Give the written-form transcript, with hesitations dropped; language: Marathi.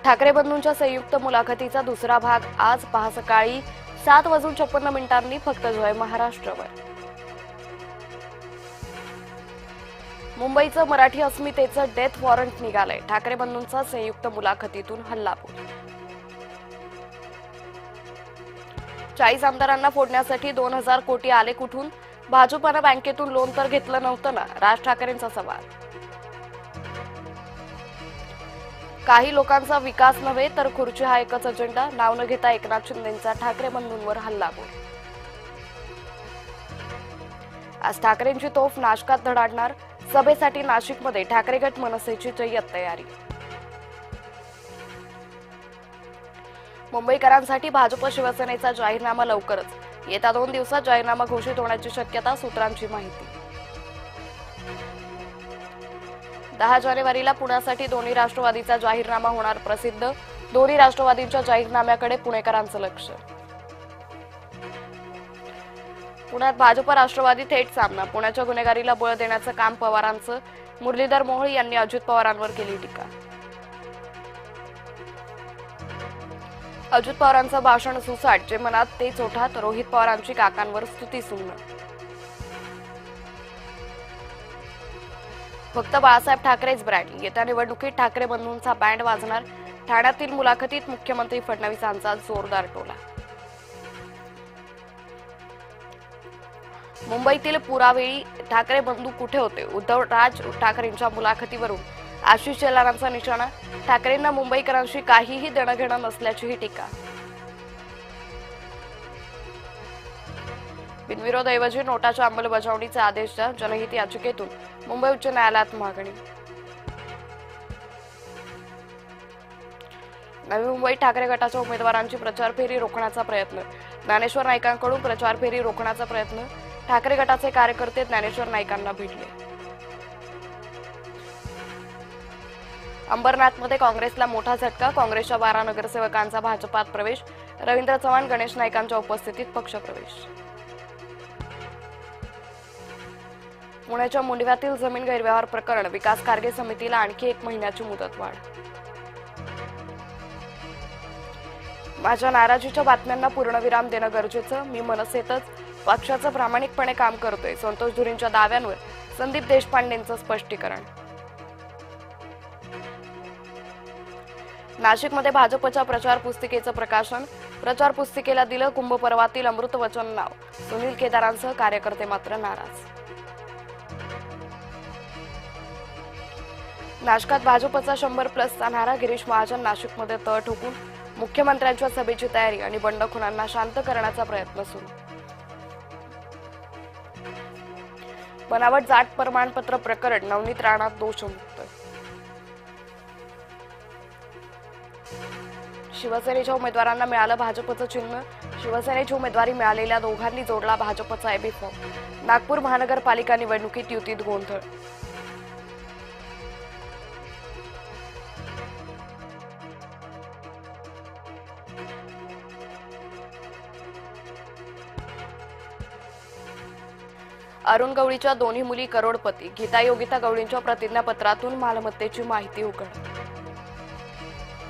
ठाकरे बंधूंच्या संयुक्त मुलाखतीचा दुसरा भाग आज पहा सकाळी 7:56 फक्त जय महाराष्ट्रवर। मुंबईचं मराठी अस्मितेचं डेथ वॉरंट निघालंय। ठाकरे बंधूंचा संयुक्त मुलाखतीतून हल्लाबोल। 40 आमदारांना फोडण्यासाठी 2000 कोटी आले कुठून? भाजपनं बँकेतून लोन तर घेतलं नव्हतं ना? राज ठाकरेंचा सवाल। काही लोकांचा विकास नव्हे तर खुर्ची हा एकच अजेंडा, नाव न घेता एकनाथ शिंदेंचा ठाकरे बंधूंवर हल्लाबोल। आज ठाकरेंची तोफ नाशकात धडाडणार, सभेसाठी नाशिकमध्ये ठाकरे गट मनसेची जय्यत तयारी। मुंबईकरांसाठी भाजप शिवसेनेचा जाहीरनामा लवकरच, येत्या 2 दिवसात जाहीरनामा घोषित होण्याची शक्यता, सूत्रांची माहिती। 10 जानेवारीला पुण्यासाठी दोन्ही राष्ट्रवादीचा जाहीरनामा होणार प्रसिद्ध, दोन्ही राष्ट्रवादींच्या जाहीरनाम्याकडे पुणेकरांचं लक्ष। पुण्यात भाजप राष्ट्रवादी थेट सामना, पुण्याच्या गुन्हेगारीला बळ देण्याचं काम पवारांचं, मुरलीधर मोहोळ यांनी अजित पवारांवर केली टीका। अजित पवारांचं भाषण सुसाट, जे मनात तेच ओठात, रोहित पवारांची काकांवर स्तुतीसुमनं। फक्त बाळासाहेब ठाकरेच ब्रँड, येत्या निवडणुकीत ठाकरे बंधूंचा बँड वाजणार, ठाण्यातील मुलाखतीत मुख्यमंत्री फडणवीसांचा जोरदार टोला। मुंबईतील पुरावेळी ठाकरे बंधू कुठे होते? उद्धव राज ठाकरेंच्या मुलाखतीवरून आशिष शेलारांचा निशाणा, ठाकरेंना मुंबईकरांशी काहीही देणं घेणं नसल्याचीही टीका। बिनविरोधऐवजी नोटाच्या अंमलबजावणीचे आदेश द्या, जनहित याचिकेतून मुंबई उच्च न्यायालयात मागणी। नवी मुंबईत ठाकरे गटाच्या उमेदवारांची प्रचार फेरी रोखण्याचा प्रयत्न, ज्ञानेश्वर नाईकांकडून प्रचार फेरी रोखण्याचा प्रयत्न, ठाकरे गटाचे कार्यकर्ते ज्ञानेश्वर नाईकांना भिडले। अंबरनाथमध्ये काँग्रेसला मोठा झटका, काँग्रेसच्या 12 नगरसेवकांचा भाजपात प्रवेश, रवींद्र चव्हाण गणेश नाईकांच्या उपस्थितीत पक्षप्रवेश। पुण्याच्या मुंडव्यातील जमीन गैरव्यवहार प्रकरण, विकास कार्य समितीला आणखी 1 महिन्याची मुदतवाढ। माझ्या नाराजीच्या बातम्यांना पूर्णविराम देणं गरजेचं, मी मनसेतच पक्षाचं प्रामाणिकपणे काम करतोय, संतोष धुरींच्या दाव्यांवर संदीप देशपांडेंचं स्पष्टीकरण। नाशिकमध्ये भाजपच्या प्रचार पुस्तिकेचं प्रकाशन, प्रचार पुस्तिकेला दिलं कुंभपर्वातील अमृतवचन नाव, सुनील केदारांसह कार्यकर्ते मात्र नाराज। नाशिकात भाजपचा 100+ नारा, गिरीश महाजन नाशिकमध्ये तळ ठोकून मुख्यमंत्र्यांच्या सभेची तयारी आणि बंडखोरांना शांत करण्याचा प्रयत्न सुरू। बनावट जात प्रमाणपत्र प्रकरण, नवनीत राणा दोषमुक्त। शिवसेनेच्या उमेदवारांना मिळालं भाजपचं चिन्ह, शिवसेनेची उमेदवारी मिळालेल्या दोघांनी जोडला भाजपचा एबी फॉर्म। नागपूर महानगरपालिका निवडणुकीत युतीत गोंधळ। अरुण गवळीच्या दोन्ही मुली करोडपती, गीता योगिता गवळींच्या प्रतिज्ञापत्रातून मालमत्तेची माहिती उघड।